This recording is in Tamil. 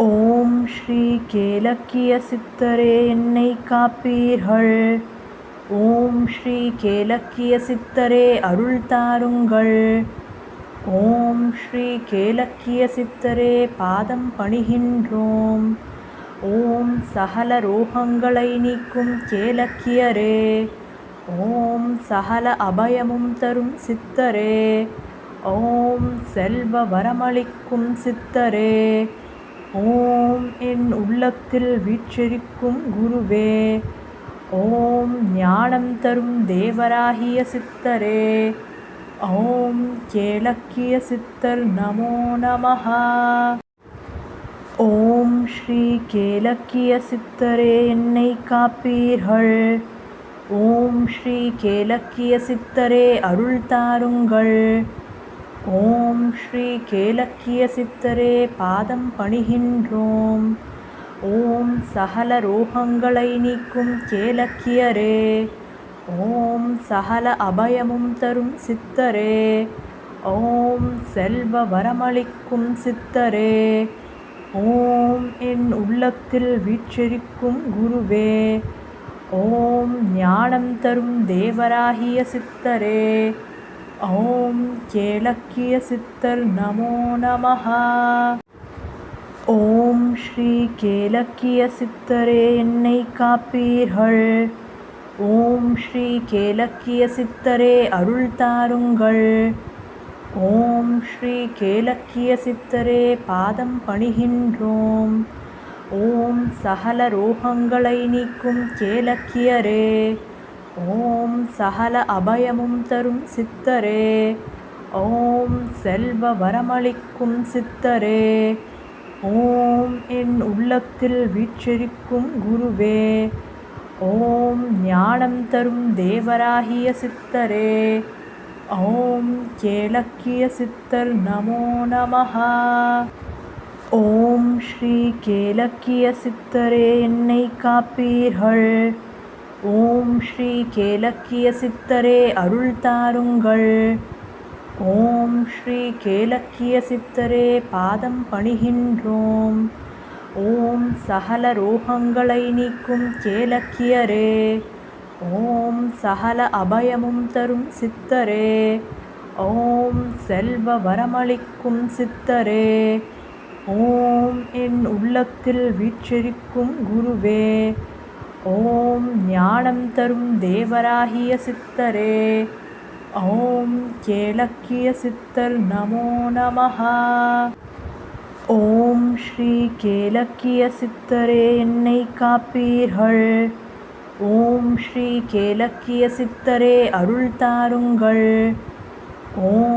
ஓம் ஸ்ரீ கேலக்கிய சித்தரே என்னை காப்பீர்கள். ஓம் ஸ்ரீ கேலக்கிய சித்தரே அருள் தாருங்கள். ஓம் ஸ்ரீ கேலக்கிய சித்தரே பாதம் பணிகின்றோம். ஓம் சகல ரோகங்களை நீக்கும் கேலக்கியரே. ஓம் சகல அபயமும் தரும் சித்தரே. ஓம் செல்வ வரமளிக்கும் சித்தரே. ஓம் என் உள்ளத்தில் வீற்றிருக்கும் குருவே. ஓம் ஞானம் தரும் தேவராகிய சித்தரே. ஓம் கேலக்கிய சித்தர் நமோ நமஹா. ஓம் ஸ்ரீ கேலக்கிய சித்தரே என்னை காப்பீர்கள். ஓம் ஸ்ரீ கேலக்கிய சித்தரே அருள் தாருங்கள். ஓம் ஸ்ரீ கேலக்கிய சித்தரே பாதம் பணிகின்றோம். ஓம் சகல ரோகங்களை நீக்கும் கேலக்கியரே. ஓம் சகல அபயமும் தரும் சித்தரே. ஓம் செல்வ வரமளிக்கும் சித்தரே. ஓம் என் உள்ளத்தில் வீற்றிருக்கும் குருவே. ஓம் ஞானம் தரும் தேவராகிய சித்தரே. ஓம் கேலக்கிய சித்தர் நமோ நமஹா. ஓம் ஸ்ரீ கேலக்கிய சித்தரே என்னை காப்பீர்கள். ஓம் ஸ்ரீ கேலக்கிய சித்தரே அருள் தாருங்கள். ஓம் ஸ்ரீ கேலக்கிய சித்தரே பாதம் பணிகின்றோம். ஓம் சகல ரோகங்களை நீக்கும் கேலக்கியரே. ஓம் சகல அபயமும் தரும் சித்தரே. ஓம் செல்வ வரமளிக்கும் சித்தரே. ஓம் என் உள்ளத்தில் வீற்றிருக்கும் குருவே. ஓம் ஞானம் தரும் தேவராகிய சித்தரே. ஓம் கேலக்கிய சித்தர் நமோ நமஹா. ஓம் ஸ்ரீ கேலக்கிய சித்தரே என்னை காப்பீர்கள். ஓம் ஸ்ரீ கேலக்கிய சித்தரே அருள் தாருங்கள். ஓம் ஸ்ரீ கேலக்கிய சித்தரே பாதம் பணிகின்றோம். ஓம் சகல ரோகங்களை நீக்கும் கேலக்கியரே. ஓம் சகல அபயமும் தரும் சித்தரே. ஓம் செல்வ வரமளிக்கும் சித்தரே. ஓம் என் உள்ளத்தில் வீற்றிருக்கும் குருவே. ஓம் ஞானம் தரும் தேவராகிய சித்தரே. ஓம் கேலக்கிய சித்தர் நமோ நமஹா. ஓம் ஸ்ரீ கேலக்கிய சித்தரே என்னை காப்பீர்கள். ஓம் ஸ்ரீ கேலக்கிய சித்தரே அருள் தாருங்கள். ஓம்